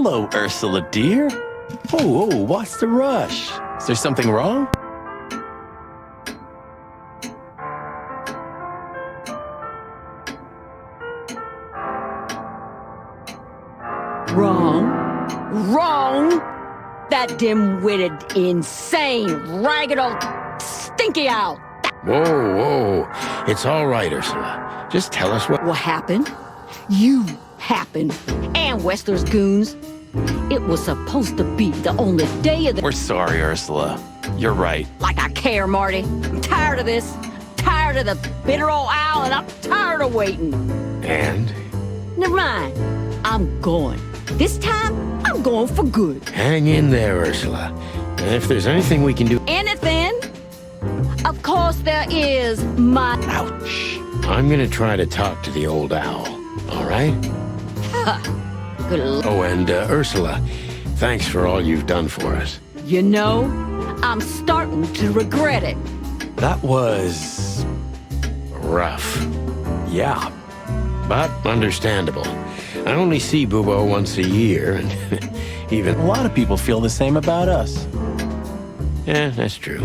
Hello, Ursula, dear. Oh, what's the rush? Is there something wrong? Wrong! That dim-witted, insane, ragged old stinky owl! Whoa. It's all right, Ursula. Just tell us what happened? You happened. And Wessler's goons. It was supposed to be the only day of the... We're sorry, Ursula. You're right. Like I care, Marty. I'm tired of this. Tired of the bitter old owl, and I'm tired of waiting. And? Never mind. I'm going. This time, I'm going for good. Hang in there, Ursula. And if there's anything we can do... Anything? Of course there is, my... Ouch. I'm gonna try to talk to the old owl, all right? Good l... Oh, and Ursula, thanks for all you've done for us. You know, I'm starting to regret it. That was... rough. yeah. But understandable. I only see Bubo once a year, and even... A lot of people feel the same about us. Yeah, that's true.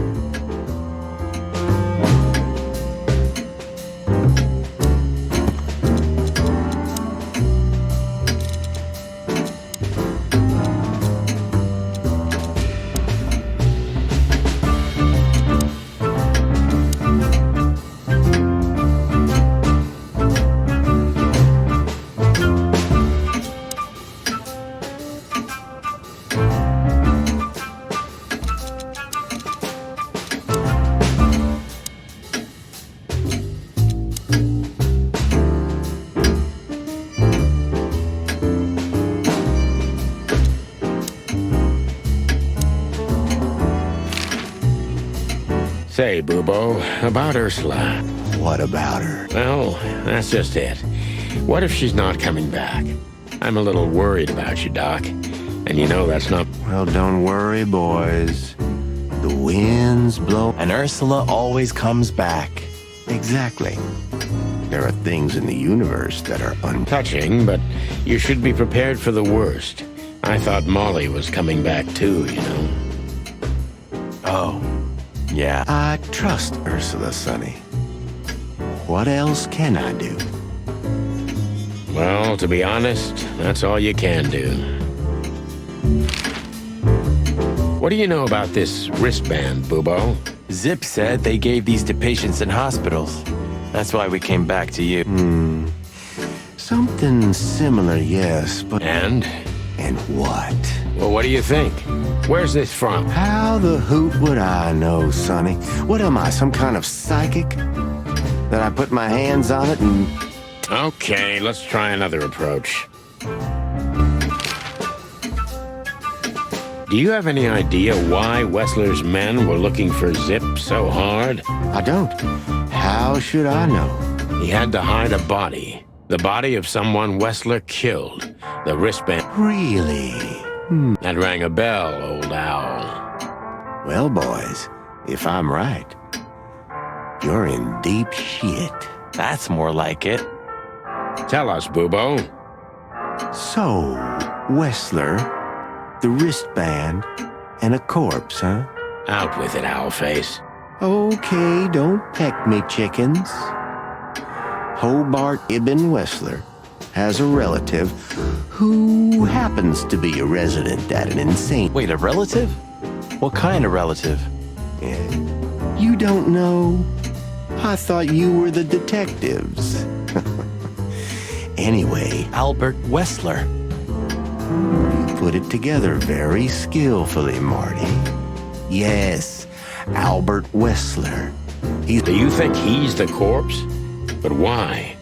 Say, Bubo, about Ursula. What about her? Well, that's just it. What if she's not coming back? I'm a little worried about you, Doc. And you know that's not... Well, don't worry, boys. The wind's blow. And Ursula always comes back. Exactly. There are things in the universe that are touching, but you should be prepared for the worst. I thought Molly was coming back too, you know. Oh, yeah. I trust Ursula, Sonny. What else can I do? Well, to be honest, that's all you can do. What do you know about this wristband, Bubo? Zip said they gave these to patients in hospitals. That's why we came back to you. Something similar, yes, but... And what? Well, what do you think? Where's this from? How the hoot would I know, Sonny? What am I, some kind of psychic? That I put my hands on it and... Okay, let's try another approach. Do you have any idea why Wessler's men were looking for Zip so hard? I don't. How should I know? He had to hide a body. The body of someone Wessler killed. The wristband... Really? That rang a bell, old owl. Well, boys, if I'm right, you're in deep shit. That's more like it. Tell us, Bubo. So, Wessler, the wristband, and a corpse, huh? Out with it, Owlface. Okay, don't peck me, chickens. Hobart Ibn Wessler has a relative who happens to be a resident at an insane... Wait, a relative? What kind of relative? You don't know? I thought you were the detectives. Anyway... Albert Wessler. You put it together very skillfully, Marty. Yes, Albert Wessler. Do you think he's the corpse? But why?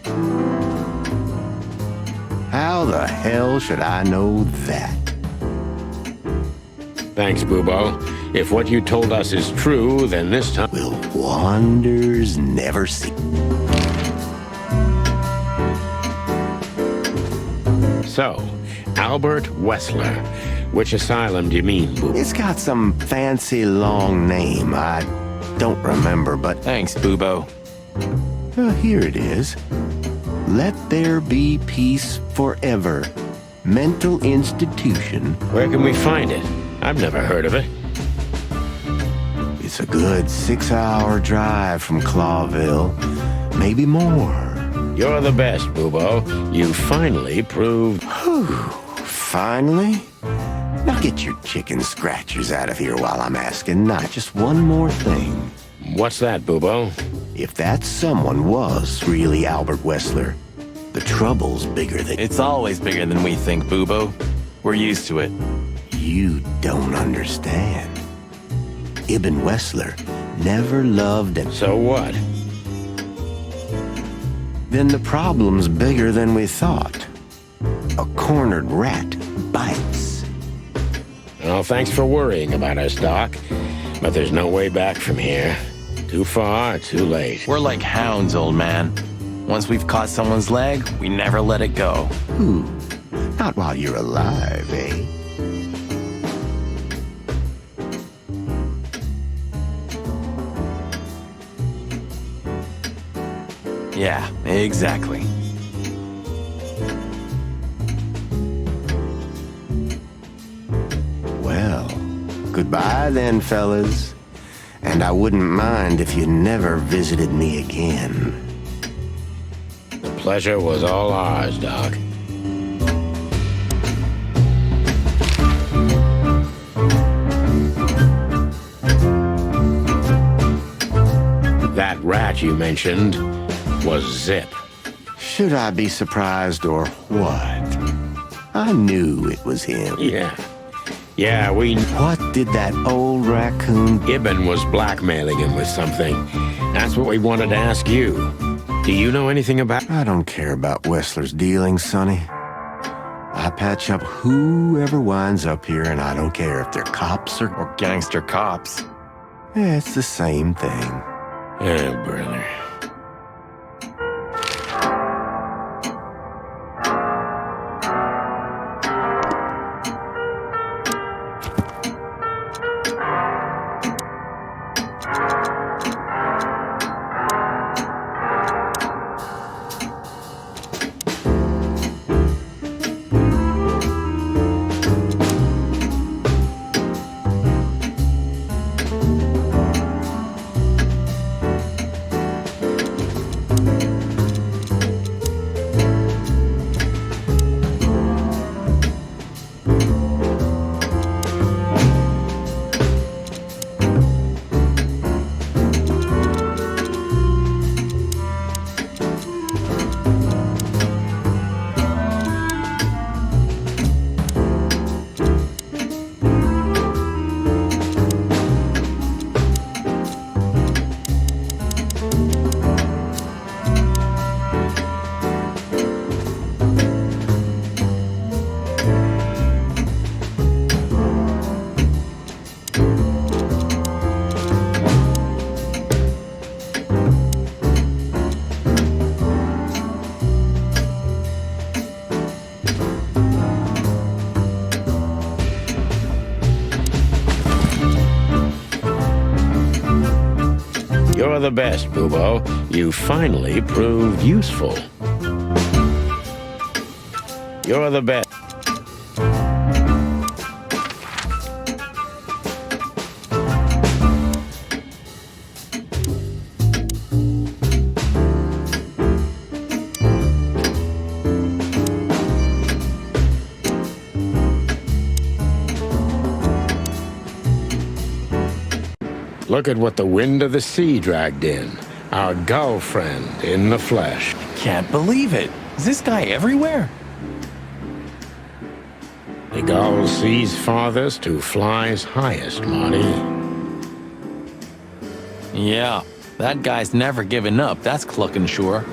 How the hell should I know that? Thanks, Bubo. If what you told us is true, then this time... Will wonders never see? So, Albert Wessler. Which asylum do you mean, Bubo? It's got some fancy long name. I don't remember, but... Thanks, Bubo. Here it is. Let there be peace forever. mental institution. Where can we find it? I've never heard of it. It's a good 6-hour drive from Clawville, maybe more. You're the best, Bubo. You finally proved... Finally? Now get your chicken scratchers out of here while I'm asking not just one more thing. What's that, Bubo? If that someone was really Albert Wessler, the trouble's bigger than... It's always bigger than we think, Boobo. We're used to it. You don't understand. Ibn Wessler never loved and... So what? Then the problem's bigger than we thought. A cornered rat bites. Well, thanks for worrying about us, Doc. But there's no way back from here. Too far, too late. We're like hounds, old man. Once we've caught someone's leg, we never let it go. Not while you're alive, eh? Yeah, exactly. Well, goodbye then, fellas. And I wouldn't mind if you never visited me again. The pleasure was all ours, Doc. That rat you mentioned was Zip. Should I be surprised or what? I knew it was him. Yeah, we... What did that old raccoon... Ibn was blackmailing him with something. That's what we wanted to ask you. Do you know anything about... I don't care about Wessler's dealings, Sonny. I patch up whoever winds up here, and I don't care if they're cops or Gangster cops. it's the same thing. Oh, brother. You're the best, Bubo. You finally proved useful. You're the best. Look at what the wind of the sea dragged in. Our gull friend in the flesh. Can't believe it. Is this guy everywhere? The gull sees farthest who flies highest, Marty. Yeah, that guy's never given up, that's clucking sure.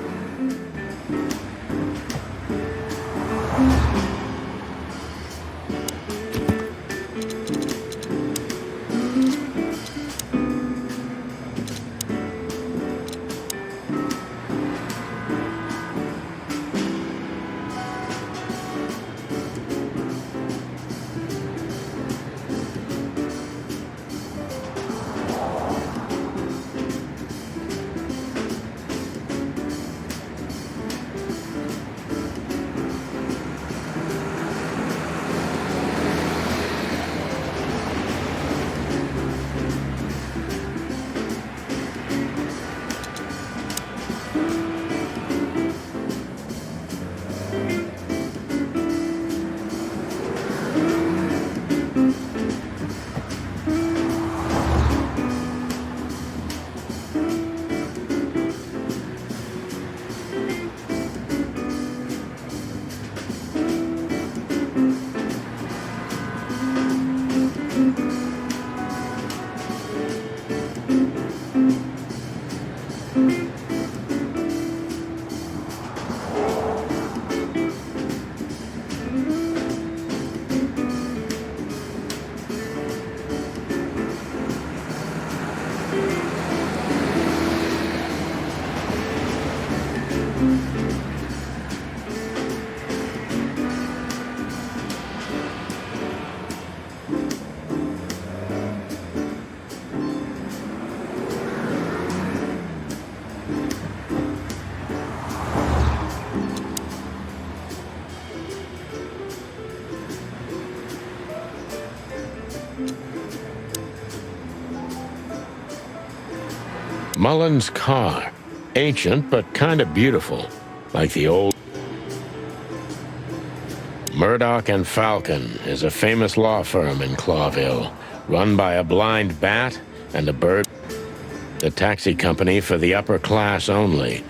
Mullen's car. Ancient, but kind of beautiful. Like the old... Murdoch and Falcon is a famous law firm in Clawville, run by a blind bat and a bird. The taxi company for the upper class only.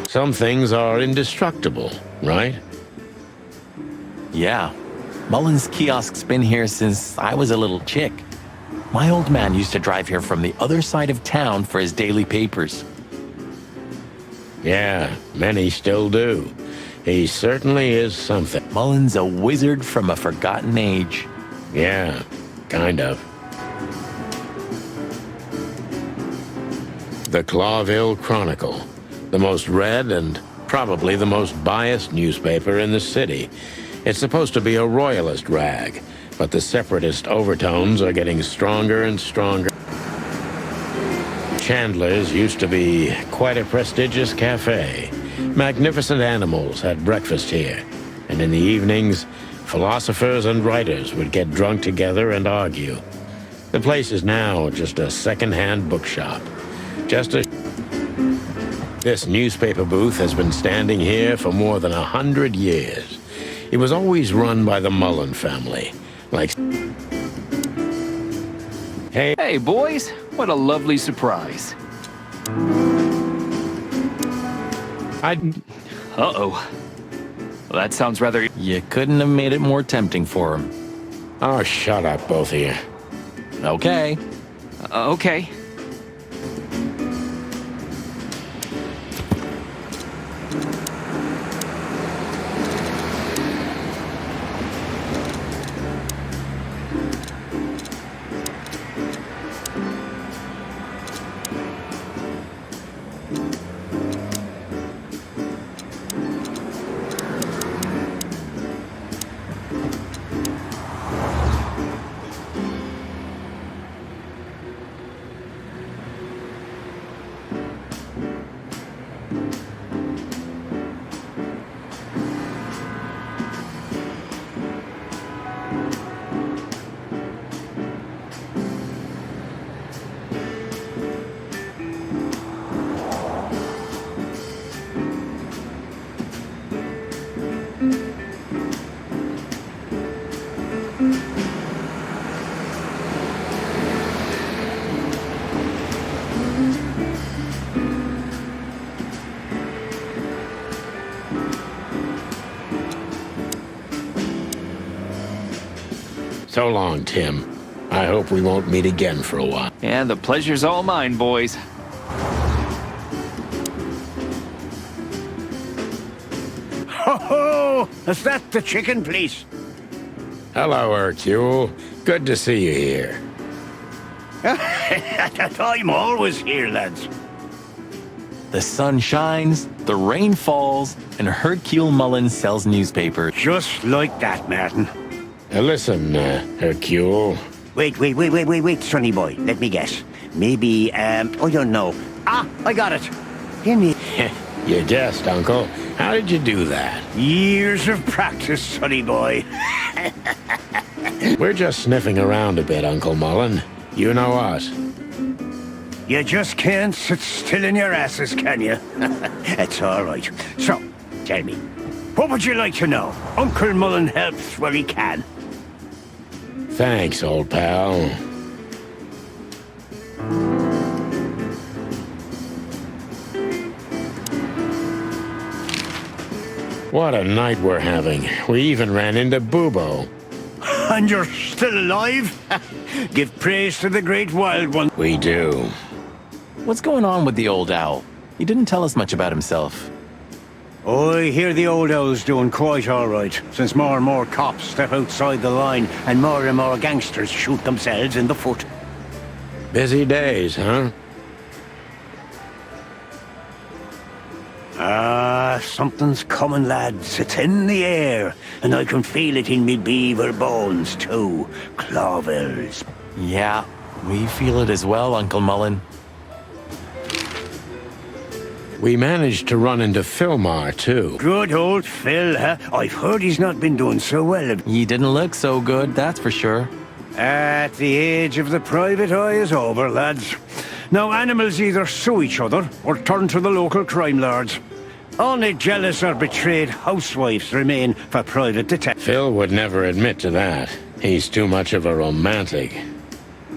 Some things are indestructible, right? Yeah. Mullen's kiosk's been here since I was a little chick. My old man used to drive here from the other side of town for his daily papers. Yeah, many still do. He certainly is something. Mullen's a wizard from a forgotten age. Yeah, kind of. The Clawville Chronicle. The most read and probably the most biased newspaper in the city. It's supposed to be a royalist rag, but the separatist overtones are getting stronger and stronger. Chandler's used to be quite a prestigious cafe. Magnificent animals had breakfast here, and in the evenings, philosophers and writers would get drunk together and argue. The place is now just a second-hand bookshop. This newspaper booth has been standing here for more than 100 years. It was always run by the Mullen family. Hey, boys. What a lovely surprise. Uh-oh. Well, that sounds rather... You couldn't have made it more tempting for him. Oh, shut up, both of you. Okay. Okay. So long, Tim. I hope we won't meet again for a while. Yeah, the pleasure's all mine, boys. Ho-ho! Is that the chicken place? Hello, Hercule. Good to see you here. I'm always here, lads. The sun shines, the rain falls, and Hercule Mullen sells newspapers. Just like that, Martin. Listen, Hercule. Wait, sonny boy. Let me guess. Maybe, I don't know. Ah, I got it. Give me... You guessed, Uncle. How did you do that? Years of practice, sonny boy. We're just sniffing around a bit, Uncle Mullen. You know us. You just can't sit still in your asses, can you? That's all right. So, tell me, what would you like to know? Uncle Mullen helps where he can. Thanks, old pal. What a night we're having. We even ran into Bubo. And you're still alive? Give praise to the great wild one. We do. What's going on with the old owl? He didn't tell us much about himself. I hear the old owl's doing quite all right, since more and more cops step outside the line and more gangsters shoot themselves in the foot. Busy days, huh? Something's coming, lads. It's in the air, and I can feel it in me beaver bones, too. Clovels. Yeah, we feel it as well, Uncle Mullen. We managed to run into Philmar, too. Good old Phil, huh? I've heard he's not been doing so well. He didn't look so good, that's for sure. At the age of the private eye is over, lads. Now animals either sue each other or turn to the local crime lords. Only jealous or betrayed housewives remain for private detectives. Phil would never admit to that. He's too much of a romantic.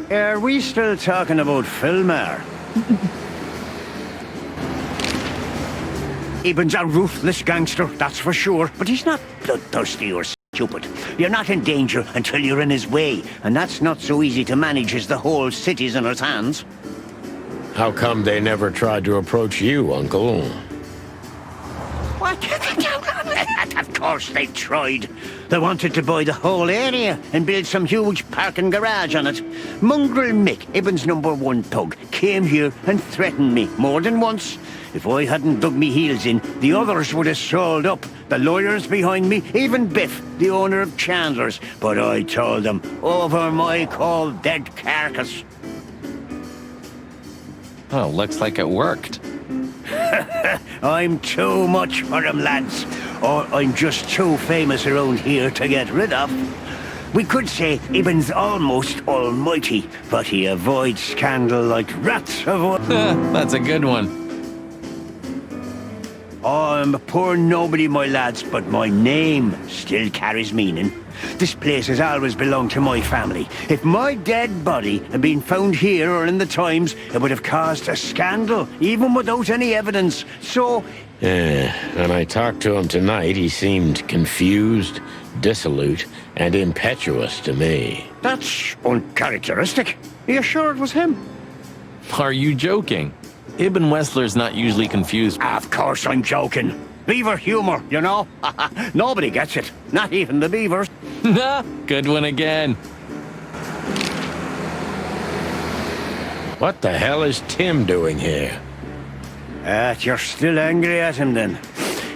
Are we still talking about Philmar? Eben's a ruthless gangster, that's for sure, but he's not bloodthirsty or stupid. You're not in danger until you're in his way, and that's not so easy to manage as the whole city's in his hands. How come they never tried to approach you, Uncle? What? Of course they tried. They wanted to buy the whole area and build some huge parking garage on it. Mongrel Mick, Ibben's #1 thug, came here and threatened me more than once. If I hadn't dug me heels in, the others would have sold up. The lawyers behind me, even Biff, the owner of Chandler's. But I told them, over my cold dead carcass. Oh, looks like it worked. I'm too much for him, lads. Or I'm just too famous around here to get rid of. We could say Ibben's almost almighty, but he avoids scandal like rats avoid... That's a good one. I'm a poor nobody, my lads, but my name still carries meaning. This place has always belonged to my family. If my dead body had been found here or in the Times, it would have caused a scandal, even without any evidence. So... When I talked to him tonight, he seemed confused, dissolute, and impetuous to me. that's uncharacteristic. Are you sure it was him? Are you joking? Ibn Wessler's not usually confused. Of course I'm joking. Beaver humor, you know? Nobody gets it. Not even the beavers. Good one again. What the hell is Tim doing here? You're still angry at him then?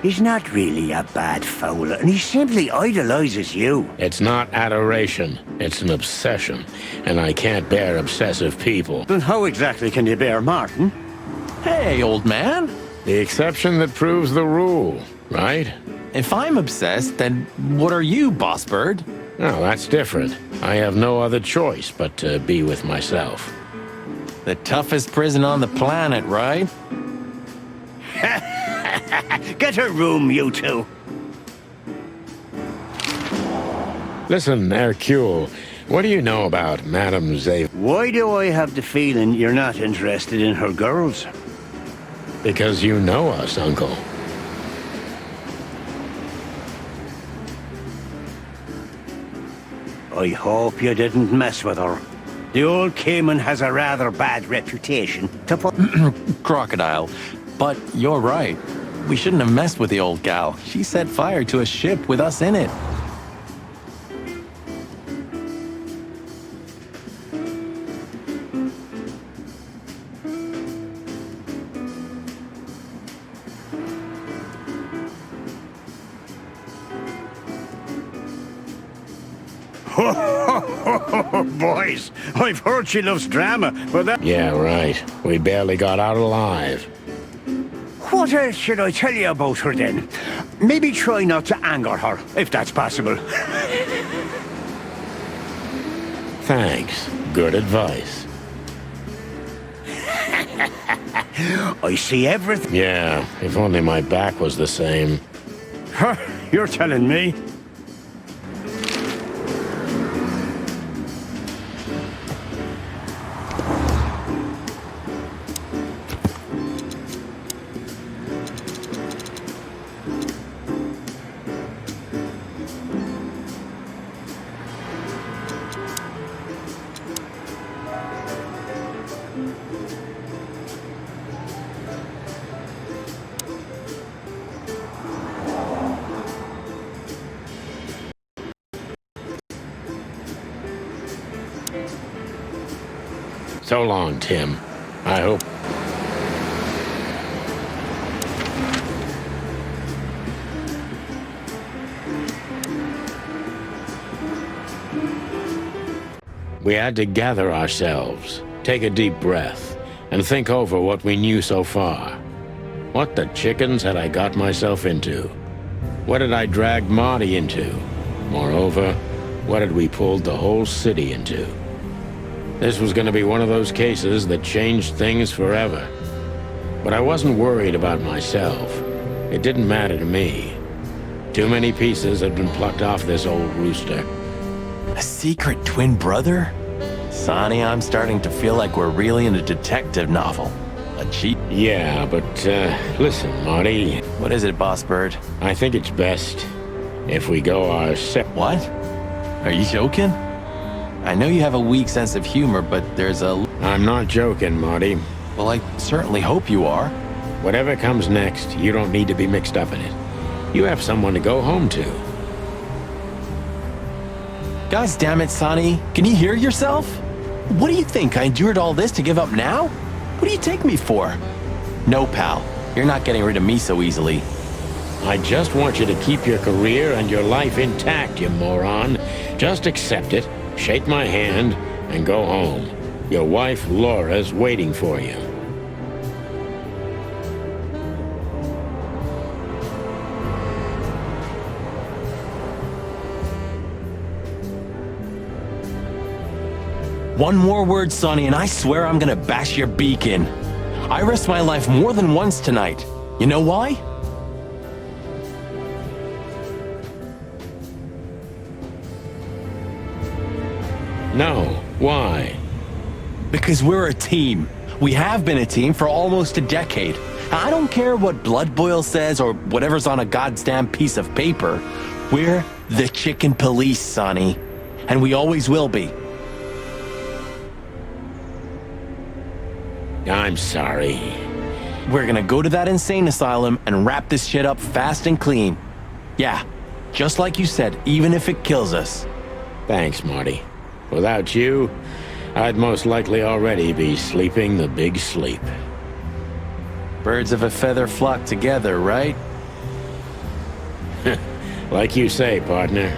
He's not really a bad fowler, and he simply idolizes you. It's not adoration. It's an obsession. And I can't bear obsessive people. Then how exactly can you bear Martin? Hey, old man. The exception that proves the rule, right? If I'm obsessed, then what are you, boss bird? No, that's different. I have no other choice but to be with myself. The toughest prison on the planet, right? Get a room, you two. Listen, Hercule, what do you know about Madame Zay? Why do I have the feeling you're not interested in her girls? Because you know us, Uncle. I hope you didn't mess with her. The old Cayman has a rather bad reputation, to put... Crocodile. But you're right. We shouldn't have messed with the old gal. She set fire to a ship with us in it. Boys, I've heard she loves drama, but that... Yeah, right. We barely got out alive. What else should I tell you about her then? Maybe try not to anger her, if that's possible. Thanks. Good advice. I see everything. Yeah, if only my back was the same. You're telling me? So long, Tim. I hope... We had to gather ourselves, take a deep breath, and think over what we knew so far. What the chickens had I got myself into? What had I dragged Marty into? Moreover, what had we pulled the whole city into? This was going to be one of those cases that changed things forever. But I wasn't worried about myself. It didn't matter to me. Too many pieces had been plucked off this old rooster. A secret twin brother? Sonny, I'm starting to feel like we're really in a detective novel. A cheat? Yeah, but, listen, Marty. What is it, Boss Bird? I think it's best if we go our What? Are you joking? I know you have a weak sense of humor, but there's a... I'm not joking, Marty. Well, I certainly hope you are. Whatever comes next, you don't need to be mixed up in it. You have someone to go home to. Guys, damn it, Sonny. Can you hear yourself? What do you think? I endured all this to give up now? What do you take me for? No, pal. You're not getting rid of me so easily. I just want you to keep your career and your life intact, you moron. Just accept it, shake my hand, and go home. Your wife, Laura's waiting for you. One more word, Sonny, and I swear I'm gonna bash your beak in. I risked my life more than once tonight. You know why? No, why? Because we're a team. We have been a team for almost a decade. I don't care what Blood Boil says or whatever's on a goddamn piece of paper. We're the Chicken Police, Sonny. And we always will be. I'm sorry. We're gonna go to that insane asylum and wrap this shit up fast and clean. Yeah, just like you said, even if it kills us. Thanks, Marty. Without you, I'd most likely already be sleeping the big sleep. Birds of a feather flock together, right? Like you say, partner.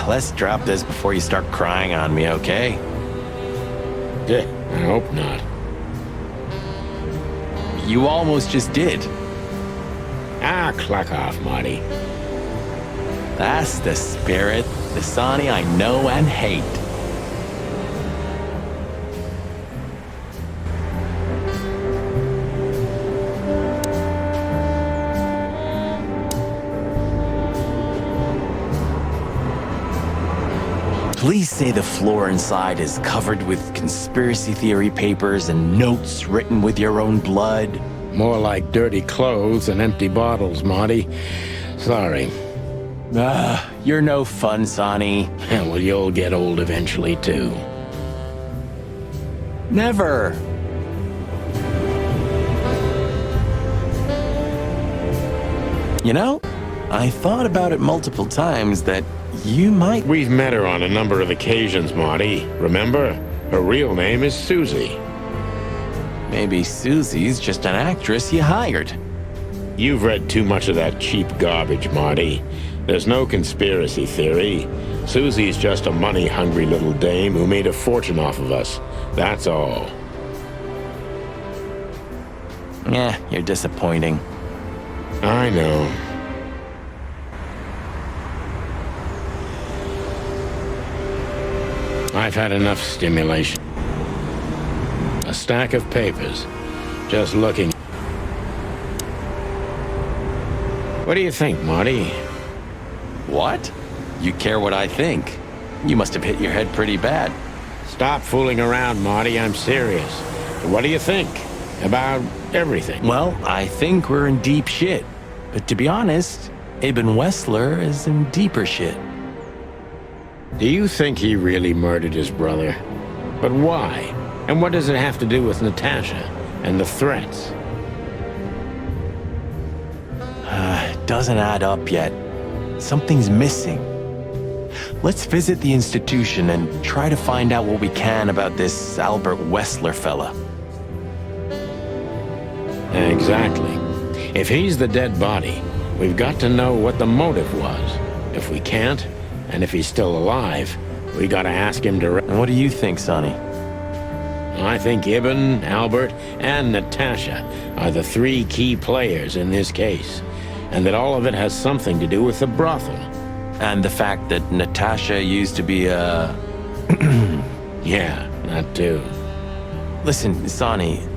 Let's drop this before you start crying on me, okay? I hope not. You almost just did. Clock off, Marty. That's the spirit, the Sonny I know and hate. Please say the floor inside is covered with conspiracy theory papers and notes written with your own blood. More like dirty clothes and empty bottles, Marty. Sorry. You're no fun, Sonny. Well, you'll get old eventually, too. Never. You know, I thought about it multiple times that you might... We've met her on a number of occasions, Marty. Remember? Her real name is Susie. Maybe Susie's just an actress you hired. You've read too much of that cheap garbage, Marty. There's no conspiracy theory. Susie's just a money-hungry little dame who made a fortune off of us. That's all. You're disappointing. I know. I've had enough stimulation. A stack of papers. Just looking. What do you think, Marty? What? You care what I think? You must have hit your head pretty bad. Stop fooling around, Marty. I'm serious. What do you think? About everything? Well, I think we're in deep shit. But to be honest, Ibn Wessler is in deeper shit. Do you think he really murdered his brother? But why? And what does it have to do with Natasha and the threats? Doesn't add up yet. Something's missing. Let's visit the institution and try to find out what we can about this Albert Wessler fella. Exactly. If he's the dead body, we've got to know what the motive was. If we can't, and if he's still alive, we gotta ask him to... And what do you think, Sonny? I think Ibn, Albert, and Natasha are the three key players in this case, and that all of it has something to do with the brothel. And the fact that Natasha used to be a... Yeah, that too. Listen, Sonny,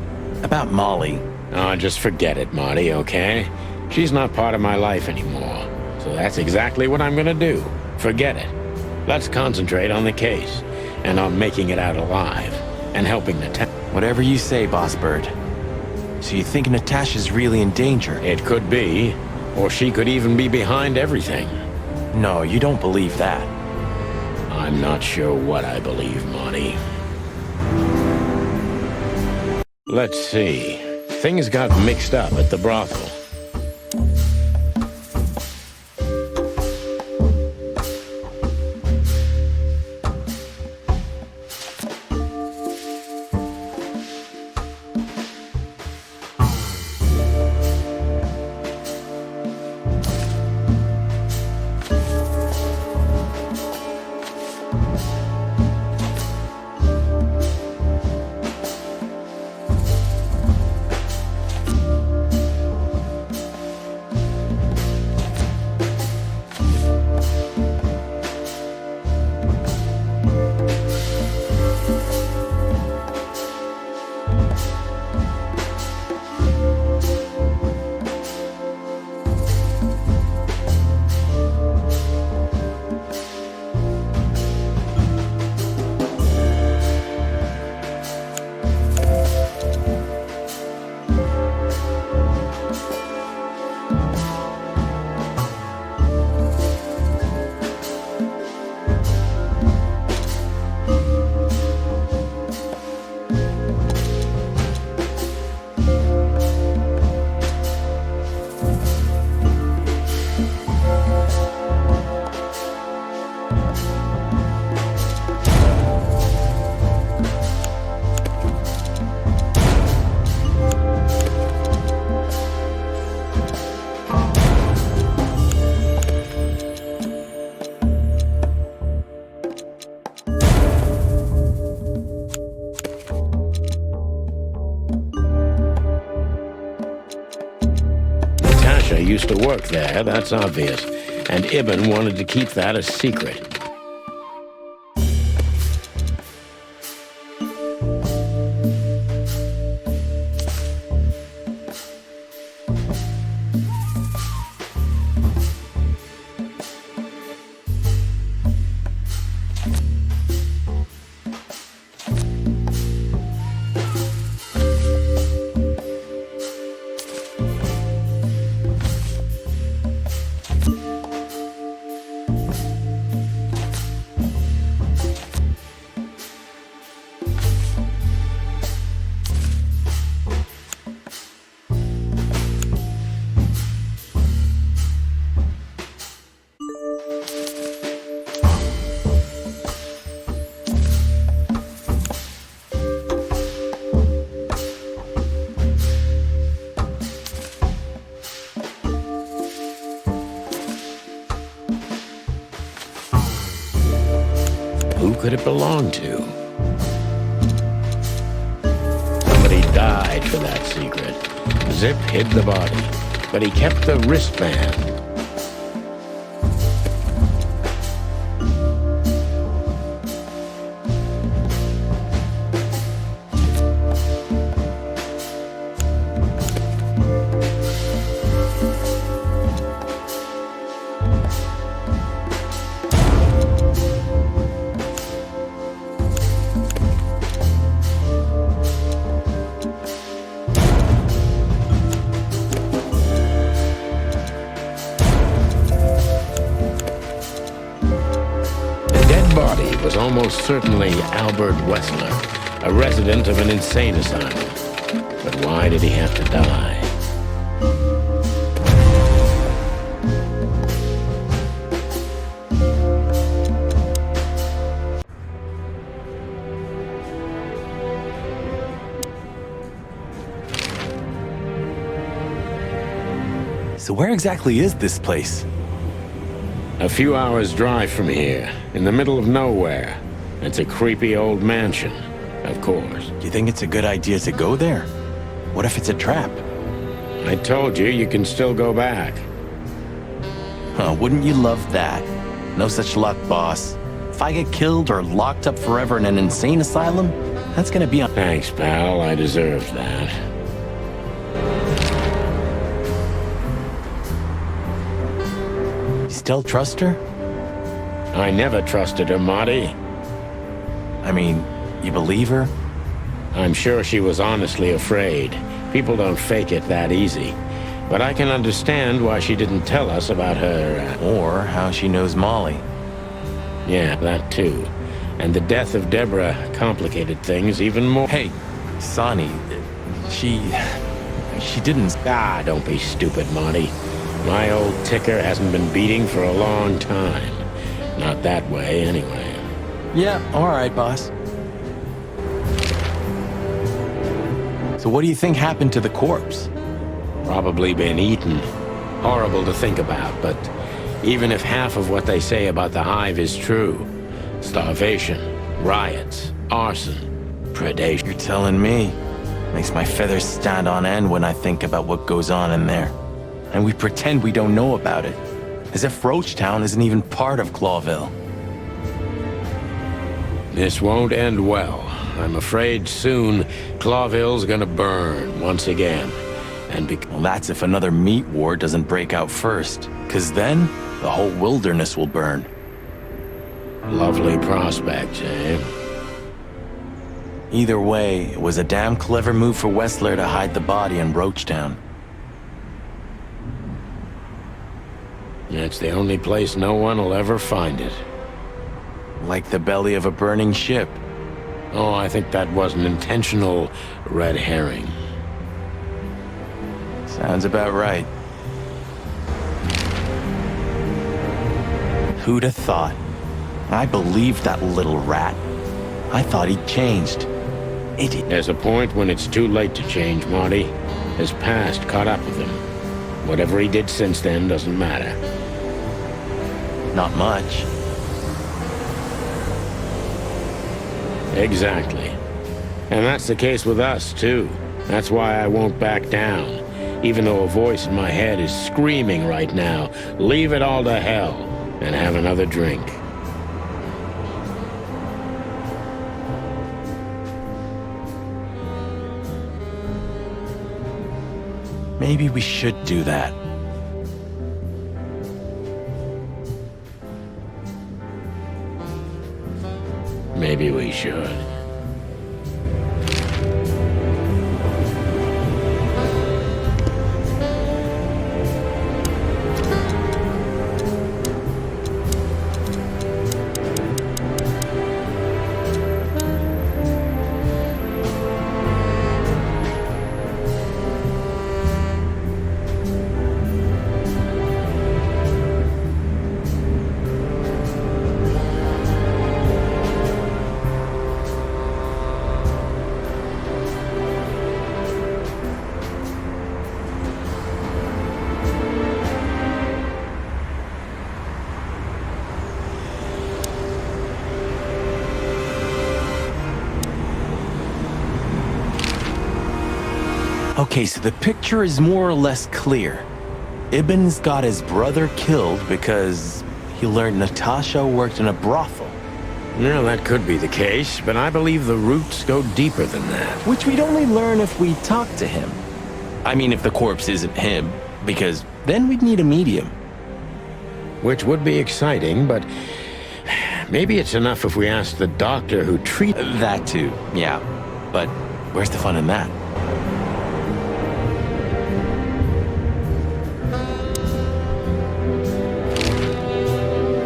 about Molly. Oh, just forget it, Marty, okay? She's not part of my life anymore, so that's exactly what I'm gonna do. Forget it. Let's concentrate on the case, and on making it out alive, and helping Natasha. Whatever you say, Boss Bird. So you think Natasha's really in danger? It could be, or she could even be behind everything. No, you don't believe that. I'm not sure what I believe, Marty. Let's see. Things got mixed up at the brothel. Used to work there, that's obvious. And Ibn wanted to keep that a secret. Who could it belong to? Somebody died for that secret. Zip hid the body, but he kept the wristband. Was almost certainly Albert Wessler, a resident of an insane asylum. But why did he have to die? So where exactly is this place? A few hours' drive from here, in the middle of nowhere. It's a creepy old mansion, of course. Do you think it's a good idea to go there? What if it's a trap? I told you, you can still go back. Wouldn't you love that? No such luck, boss. If I get killed or locked up forever in an insane asylum, that's gonna be on. Thanks, pal. I deserved that. You still trust her? I never trusted her, Marty. I mean, you believe her? I'm sure she was honestly afraid. People don't fake it that easy. But I can understand why she didn't tell us about her, Or how she knows Molly. Yeah, that too. And the death of Deborah complicated things even more. Hey, Sonny, she didn't. Ah, don't be stupid, Monty. My old ticker hasn't been beating for a long time. Not that way, anyway. Yeah, all right, boss. So what do you think happened to the corpse? Probably been eaten. Horrible to think about, but even if half of what they say about the hive is true, starvation, riots, arson, predation. You're telling me. Makes my feathers stand on end when I think about what goes on in there. And we pretend we don't know about it. As if Roachtown isn't even part of Clawville. This won't end well. I'm afraid soon Clawville's gonna burn once again. And Well, that's if another meat war doesn't break out first. 'Cause then, the whole wilderness will burn. lovely prospects, eh? Either way, it was a damn clever move for Wessler to hide the body in Roachtown. It's the only place no one will ever find it. Like the belly of a burning ship. Oh, I think that was an intentional red herring. Sounds about right. Who'd have thought? I believed that little rat. I thought he'd changed. Idiot. There's a point when it's too late to change, Marty. His past caught up with him. Whatever he did since then doesn't matter. Not much. Exactly. And that's the case with us, too. That's why I won't back down. Even though a voice in my head is screaming right now, leave it all to hell and have another drink. Maybe we should do that. Maybe we should. Okay, so the picture is more or less clear. Ibn's got his brother killed because he learned Natasha worked in a brothel. Well, that could be the case, but I believe the roots go deeper than that. Which we'd only learn if we talk to him. I mean, if the corpse isn't him, because then we'd need a medium. Which would be exciting, but maybe it's enough if we ask the doctor who treated... That too, yeah. But where's the fun in that?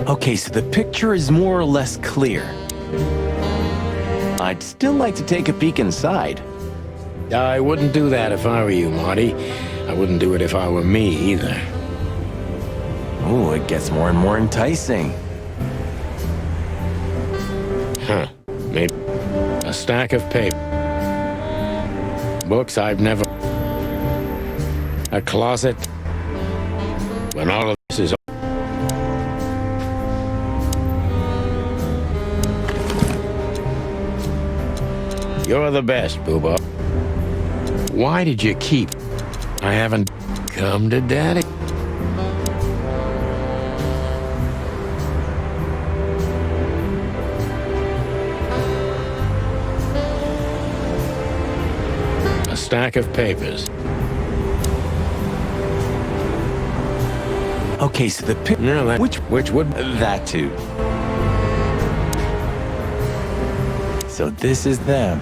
Okay, so the picture is more or less clear. I'd still like to take a peek inside. I wouldn't do that if I were you, Marty. I wouldn't do it if I were me, either. Ooh, it gets more and more enticing. Huh. Maybe a stack of paper. Books I've never... A closet. When all of this is over, you're the best, Booba. Why did you keep? I haven't come to daddy. A stack of papers. Okay, so the pic... No, that, which would... That too. So this is them.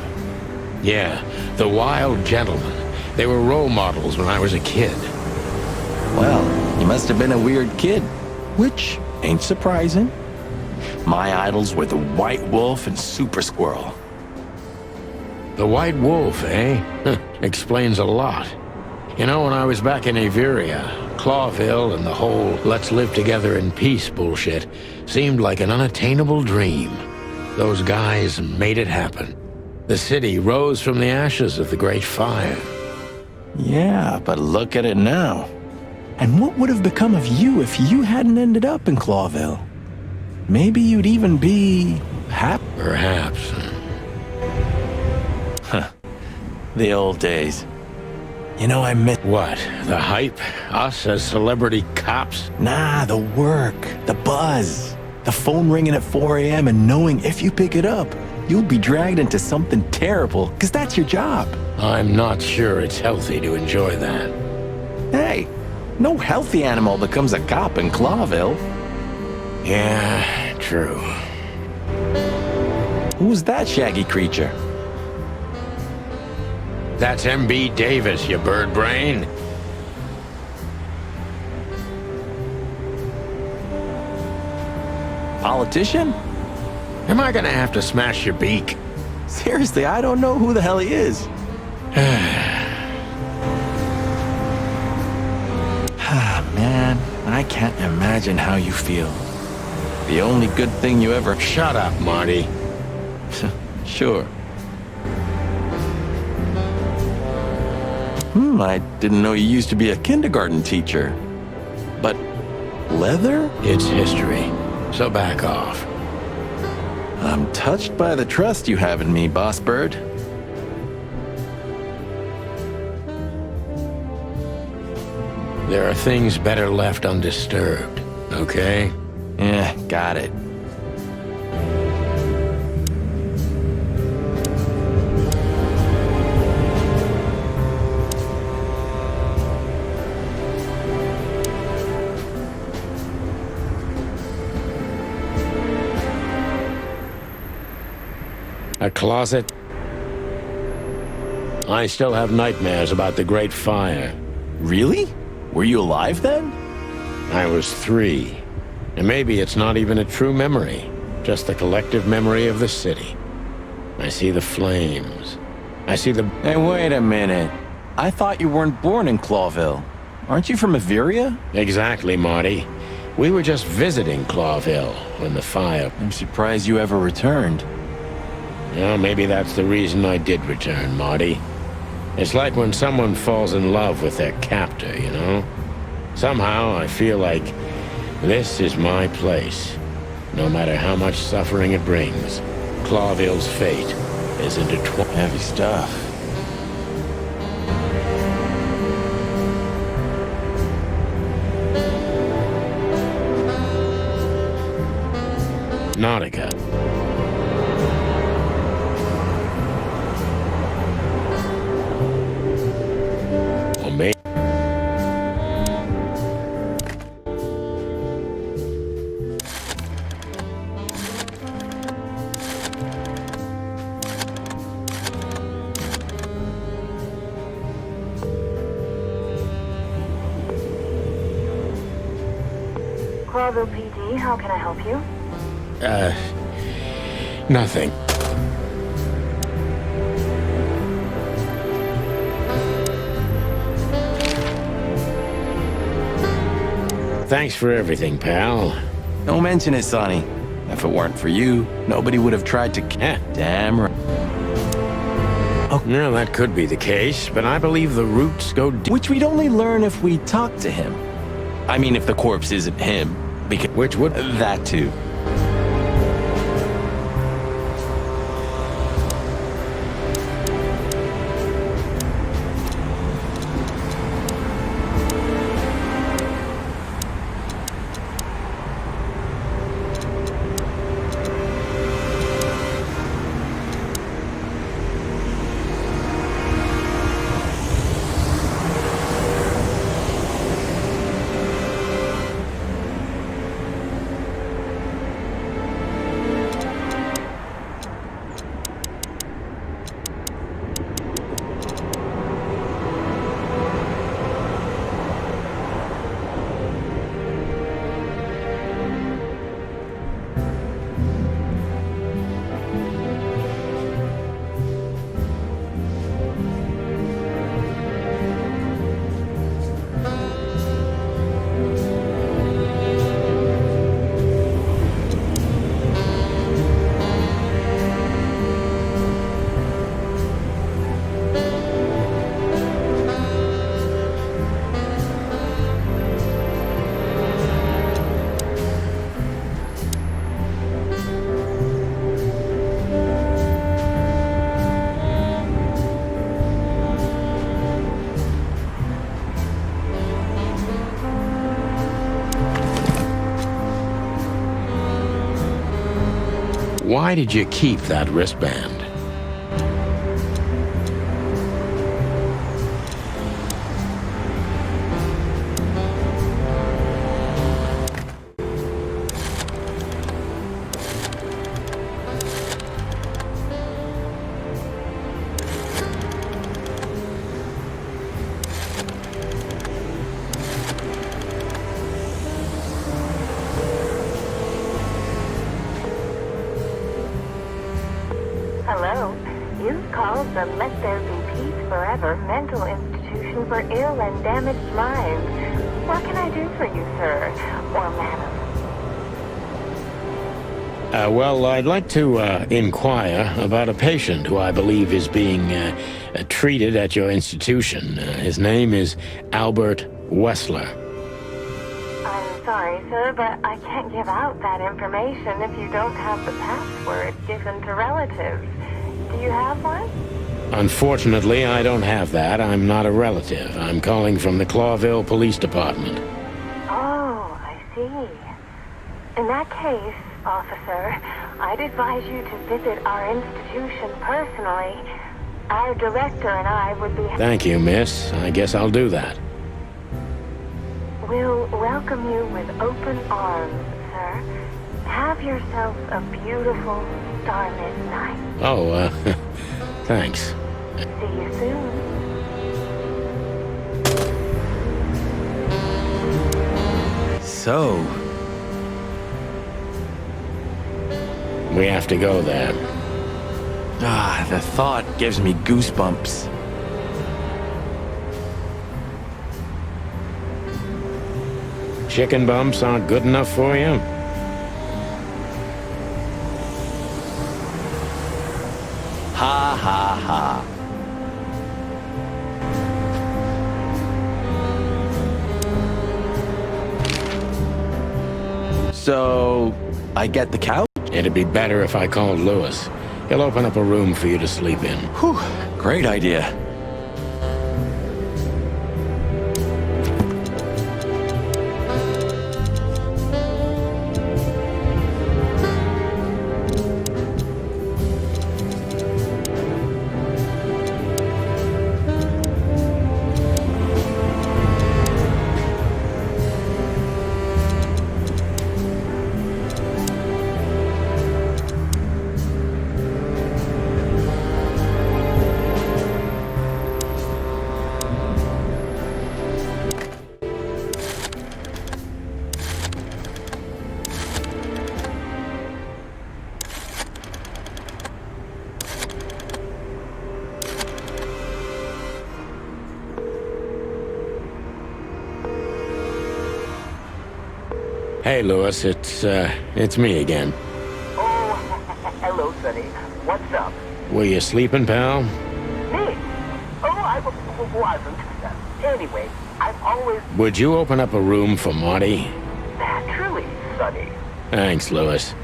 Yeah, the wild gentlemen. They were role models when I was a kid. Well, you must have been a weird kid, which ain't surprising. My idols were the White Wolf and Super Squirrel. The White Wolf, eh? Explains a lot. You know, when I was back in Averia, Clawville and the whole let's live together in peace bullshit seemed like an unattainable dream. Those guys made it happen. The city rose from the ashes of the Great Fire. Yeah, but look at it now. And what would have become of you if you hadn't ended up in Clawville? Maybe you'd even be... Perhaps. The old days. You know, I miss... What? The hype? Us as celebrity cops? Nah, the work, the buzz, the phone ringing at 4 a.m. and knowing if you pick it up, you'll be dragged into something terrible, because that's your job. I'm not sure it's healthy to enjoy that. Hey, no healthy animal becomes a cop in Clawville. Yeah, true. Who's that shaggy creature? That's M.B. Davis, you bird brain. Politician? Am I gonna have to smash your beak? Seriously, I don't know who the hell he is. Man, I can't imagine how you feel. The only good thing you ever... Shut up, Marty. Sure. I didn't know you used to be a kindergarten teacher. But leather? It's history, so back off. I'm touched by the trust you have in me, Boss Bird. There are things better left undisturbed, okay? Yeah, got it. A closet? I still have nightmares about the Great Fire. Really? Were you alive then? I was 3. And maybe it's not even a true memory, just the collective memory of the city. I see the flames. I see the... Hey, wait a minute. I thought you weren't born in Clawville. Aren't you from Averia? Exactly, Marty. We were just visiting Clawville when the fire... I'm surprised you ever returned. Well, maybe that's the reason I did return, Marty. It's like when someone falls in love with their captor, you know? Somehow, I feel like this is my place. No matter how much suffering it brings, Clawville's fate is intertwined. Heavy stuff. Nautica. Or maybe... Clawville PD, how can I help you? Nothing. Thanks for everything, pal. Don't mention it, Sonny. If it weren't for you, nobody would have tried to... Damn right. Oh, no, that could be the case, but I believe the roots go deep. Which we'd only learn if we talked to him. I mean, if the corpse isn't him, because Which would... that too. Why did you keep that wristband? Hello. You've called the Let There Be Peace Forever mental institution for ill and damaged minds. What can I do for you, sir? Or madam? Well, I'd like to inquire about a patient who I believe is being treated at your institution. His name is Albert Wessler. I'm sorry, sir, but I can't give out that information if you don't have the password given to relatives. Do you have one? Unfortunately, I don't have that. I'm not a relative. I'm calling from the Clawville Police Department. Oh, I see. In that case, officer, I'd advise you to visit our institution personally. Our director and I would be... Thank you, miss. I guess I'll do that. We'll welcome you with open arms, sir. Have yourself a beautiful, starlit night. Oh, thanks. See you soon. So, We have to go there. the thought gives me goosebumps. Chicken bumps aren't good enough for you? Ha ha ha. So, I get the couch? It'd be better if I called Lewis. He'll open up a room for you to sleep in. Whew, great idea. Hey, Lewis, it's me again. Oh, hello, Sonny. What's up? Were you sleeping, pal? Me? Oh, I wasn't. Anyway, I'm always Would you open up a room for Marty? naturally, Sonny. Thanks, Lewis.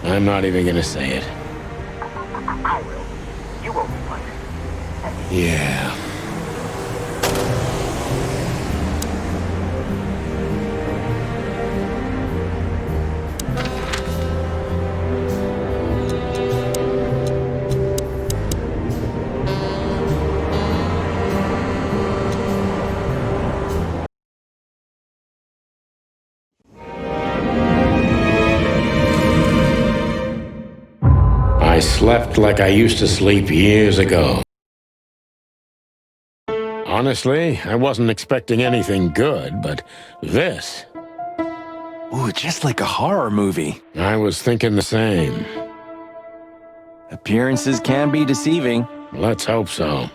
I'm not even gonna say it. I will. You won't fight. Yeah. I slept like I used to sleep years ago. Honestly, I wasn't expecting anything good, but this... Ooh, just like a horror movie. I was thinking the same. Appearances can be deceiving. Let's hope so.